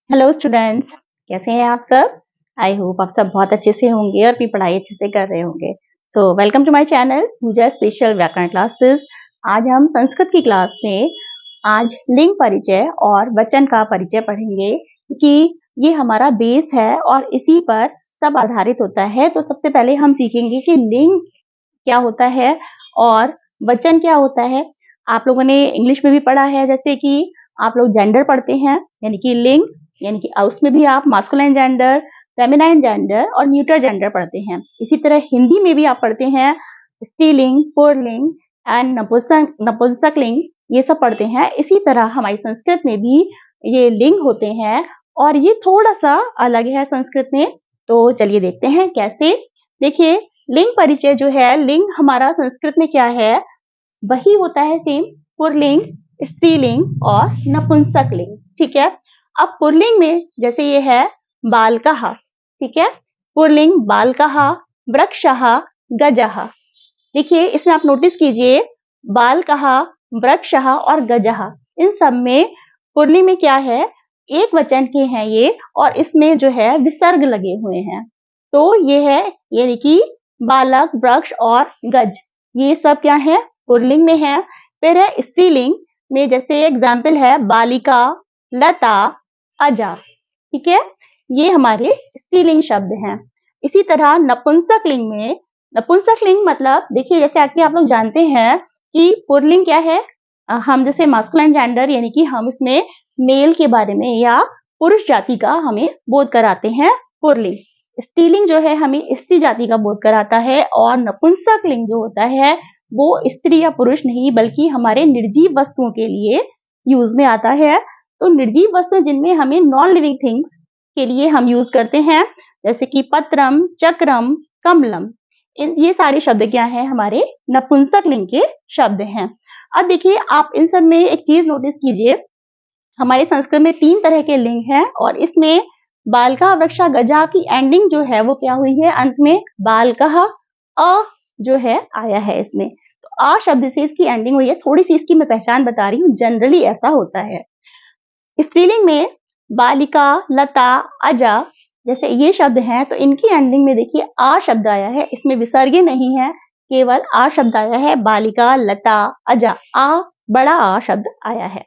Hello students, कैसे हैं आप सब। आई होप आप सब बहुत अच्छे से होंगे और अपनी पढ़ाई अच्छे से कर रहे होंगे। So welcome to my channel Puja special व्याकरण क्लासेस। आज हम संस्कृत की क्लास में आज लिंग परिचय और वचन का परिचय पढ़ेंगे कि ये हमारा बेस है और इसी पर सब आधारित होता है। तो सबसे पहले हम सीखेंगे कि लिंग क्या होता है और वचन क्या होता है। आप लोगों ने इंग्लिश में भी पढ़ा है, जैसे कि आप लोग जेंडर पढ़ते हैं, यानी कि लिंग, यानी कि उसमें भी आप मास्कुलाइन जेंडर, फेमिनाइन जेंडर और न्यूटर जेंडर पढ़ते हैं। इसी तरह हिंदी में भी आप पढ़ते हैं स्त्रीलिंग, पुल्लिंग एंड नपुंसक लिंग, ये सब पढ़ते हैं। इसी तरह हमारी संस्कृत में भी ये लिंग होते हैं और ये थोड़ा सा अलग है संस्कृत में। तो चलिए देखते हैं कैसे। देखिए, लिंग परिचय जो है, लिंग हमारा संस्कृत में क्या है, वही होता है सेम पुल्लिंग, स्त्रीलिंग और नपुंसक लिंग। ठीक है। अब पुल्लिंग में जैसे ये है बालकः, ठीक है। पुल्लिंग बालकः, वृक्षः, गजः। देखिए इसमें आप नोटिस कीजिए, बालकः, वृक्षः और गजः, इन सब में पुल्लिंग में क्या है, एक वचन के हैं ये, और इसमें जो है विसर्ग लगे हुए हैं। तो ये है, यानी कि बालक, वृक्ष और गज, ये सब क्या है, पुल्लिंग में है। फिर है स्त्रीलिंग में, जैसे एग्जाम्पल है बालिका, लता, अजा, ठीक है, ये हमारे स्त्रीलिंग शब्द हैं। इसी तरह नपुंसक लिंग में, नपुंसक लिंग मतलब देखिए, जैसे आगे आप लोग जानते हैं कि पुल्लिंग क्या है, हम जैसे मास्कुलाइन जेंडर, यानी कि हम इसमें मेल के बारे में या पुरुष जाति का हमें बोध कराते हैं पुल्लिंग। स्त्रीलिंग जो है हमें स्त्री जाति का बोध कराता है, और नपुंसक लिंग जो होता है वो स्त्री या पुरुष नहीं बल्कि हमारे निर्जीव वस्तुओं के लिए यूज में आता है। तो निर्जीव वस्तु जिनमें हमें नॉन लिविंग थिंग्स के लिए हम यूज करते हैं, जैसे कि पत्रम, चक्रम, कमलम, ये सारे शब्द क्या हैं, हमारे नपुंसक लिंग के शब्द हैं। अब देखिए, आप इन सब में एक चीज नोटिस कीजिए, हमारे संस्कृत में 3 तरह के लिंग हैं और इसमें बालका, वृक्षा, गजा की एंडिंग जो है वो क्या हुई है, अंत में बालकः अ जो है आया है इसमें। तो आ शब्द से इसकी एंडिंग हुई है। थोड़ी सी इसकी मैं पहचान बता रही हूँ, जनरली ऐसा होता है। स्त्रीलिंग में बालिका, लता, अजा, जैसे ये शब्द हैं, तो इनकी एंडिंग में देखिए आ शब्द आया है, इसमें विसर्ग नहीं है, केवल आ शब्द आया है। बालिका, लता, अजा, आ बड़ा आ शब्द आया है,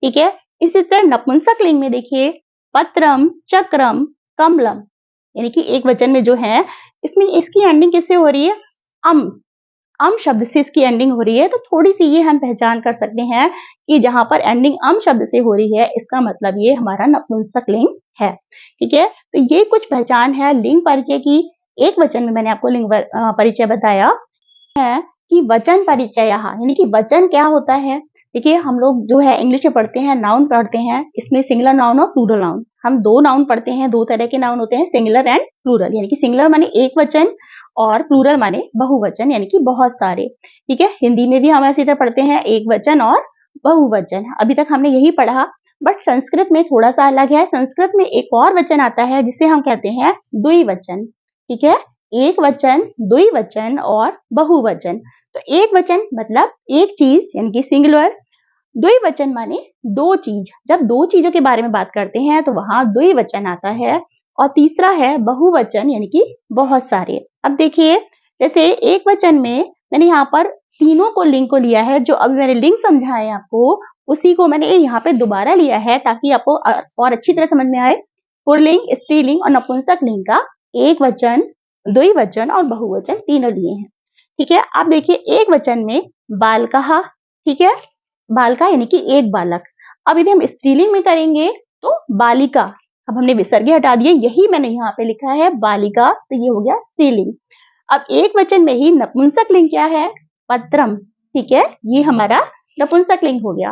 ठीक है। इसी तरह नपुंसक लिंग में देखिए पत्रम, चक्रम, कमलम, यानी कि एक वचन में जो है, इसमें इसकी एंडिंग किससे हो रही है, अम शब्द से इसकी एंडिंग हो रही है। तो थोड़ी सी ये हम पहचान कर सकते हैं कि जहां पर एंडिंग अम शब्द से हो रही है, इसका मतलब ये हमारा नपुंसक लिंग है, ठीक है। तो ये कुछ पहचान है लिंग परिचय की। एक वचन में मैंने आपको लिंग परिचय बताया है कि वचन परिचय, यानी कि वचन क्या होता है। देखिए, हम लोग जो है इंग्लिश में पढ़ते हैं, नाउन पढ़ते हैं, इसमें सिंगुलर नाउन और प्लूरल नाउन, हम 2 नाउन पढ़ते हैं। 2 तरह के नाउन होते हैं, सिंगुलर एंड प्लूरल, यानी कि सिंगुलर माने एक वचन और प्लूरल माने बहुवचन, यानी कि बहुत सारे, ठीक है। हिंदी में भी हम ऐसी तरह पढ़ते हैं, एक वचन और बहुवचन, अभी तक हमने यही पढ़ा। बट संस्कृत में थोड़ा सा अलग है। संस्कृत में एक और वचन आता है जिसे हम कहते हैं द्विवचन, ठीक है। एक वचन, द्विवचन और बहुवचन। तो एक वचन मतलब एक चीज, यानी कि सिंगुलर। द्विवचन माने 2 चीज, जब 2 चीजों के बारे में बात करते हैं तो वहां द्विवचन आता है। और तीसरा है बहुवचन, यानी कि बहुत सारे। अब देखिए, जैसे एक वचन में मैंने यहाँ पर तीनों को लिंग को लिया है, जो अभी मैंने लिंग समझाए आपको, उसी को मैंने यहाँ पे दोबारा लिया है ताकि आपको और अच्छी तरह समझ में आए। पुल्लिंग, स्त्रीलिंग और नपुंसक लिंग का एक वचन, द्विवचन और बहुवचन तीनों लिए हैं, ठीक है। आप देखिए, एक वचन में बालकः, ठीक है, बालका यानी कि एक बालक। अब यदि हम स्त्रीलिंग में करेंगे तो बालिका, अब हमने विसर्ग हटा दिए, यही मैंने यहाँ पे लिखा है बालिका, तो ये हो गया स्त्रीलिंग। अब एक वचन में ही नपुंसक लिंग क्या है, पत्रम, ठीक है, ये हमारा नपुंसक लिंग हो गया।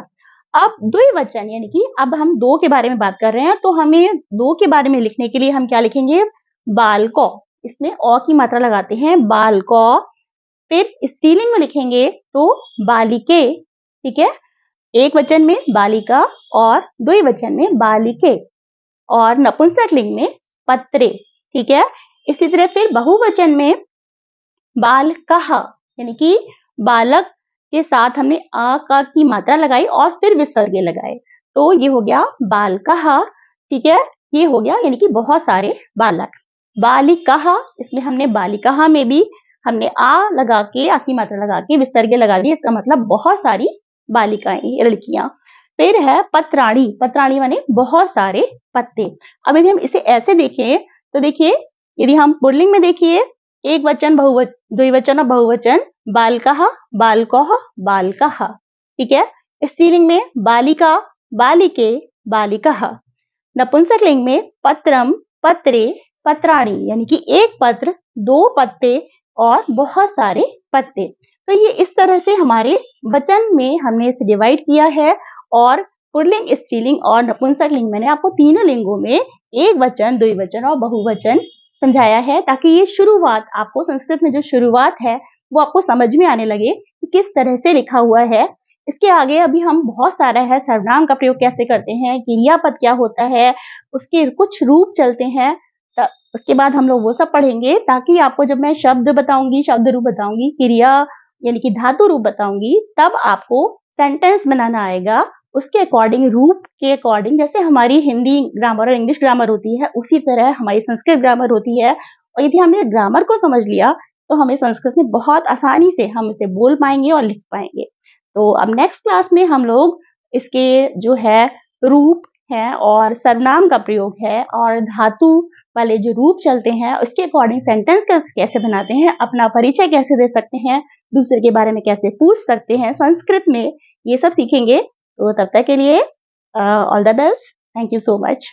अब द्विवचन, यानी कि अब हम 2 के बारे में बात कर रहे हैं, तो हमें 2 के बारे में लिखने के लिए हम क्या लिखेंगे, बालको, इसमें अ की मात्रा लगाते हैं, बालको। फिर स्त्रीलिंग में लिखेंगे तो बालिके, ठीक है, एक वचन में बालिका और द्विवचन में बालिके, और नपुंसक लिंग में पत्रे, ठीक है। इसी तरह फिर बहुवचन में बालकः, यानी कि बालक के साथ हमने आ का की मात्रा लगाई और फिर विसर्ग लगाए, तो ये हो गया बालकः, ठीक है, ये हो गया यानी कि बहुत सारे बालक। बालिकाः, इसमें हमने बालिकाः में भी हमने आ लगा के, आ की मात्रा लगा के विसर्ग लगा दी, इसका मतलब बहुत सारी बालिकाएं, लड़कियां। फिर है पत्राणि, पत्राणि माने बहुत सारे पत्ते। अब यदि हम इसे ऐसे देखें तो देखिए, यदि हम पुल्लिंग में देखिए, एक वचन, बहुवचन, द्विवचन और बहुवचन, बालकाः, बालकौः, बालकाः। ठीक है, स्त्रीलिंग में बालिका, बालिके, बालिकाः। नपुंसक लिंग में पत्रम, पत्रे, पत्राणि, यानी कि एक पत्र, दो पत्ते और बहुत सारे पत्ते। तो ये इस तरह से हमारे वचन में हमने इसे डिवाइड किया है। और पुल्लिंग, स्त्रीलिंग और नपुंसक लिंग मैंने आपको तीनों लिंगों में एक वचन, द्विवचन और बहुवचन समझाया है, ताकि ये शुरुआत आपको, संस्कृत में जो शुरुआत है वो आपको समझ में आने लगे कि किस तरह से लिखा हुआ है। इसके आगे अभी हम बहुत सारा है, सर्वनाम का प्रयोग कैसे करते हैं, क्रियापद क्या होता है, उसके कुछ रूप चलते हैं, उसके बाद हम लोग वो सब पढ़ेंगे, ताकि आपको जब मैं शब्द बताऊंगी, शब्द रूप बताऊंगी, क्रिया यानी कि धातु रूप बताऊंगी, तब आपको सेंटेंस बनाना आएगा उसके अकॉर्डिंग, रूप के अकॉर्डिंग। जैसे हमारी हिंदी ग्रामर और इंग्लिश ग्रामर होती है, उसी तरह हमारी संस्कृत ग्रामर होती है। और यदि हमने ग्रामर को समझ लिया तो हमें संस्कृत में बहुत आसानी से हम इसे बोल पाएंगे और लिख पाएंगे। तो अब नेक्स्ट क्लास में हम लोग इसके जो है रूप है और सर्वनाम का प्रयोग है और धातु वाले जो रूप चलते हैं उसके अकॉर्डिंग सेंटेंस कैसे बनाते हैं, अपना परिचय कैसे दे सकते हैं, दूसरे के बारे में कैसे पूछ सकते हैं संस्कृत में, ये सब सीखेंगे। तो तब तक के लिए all the best, thank you so much.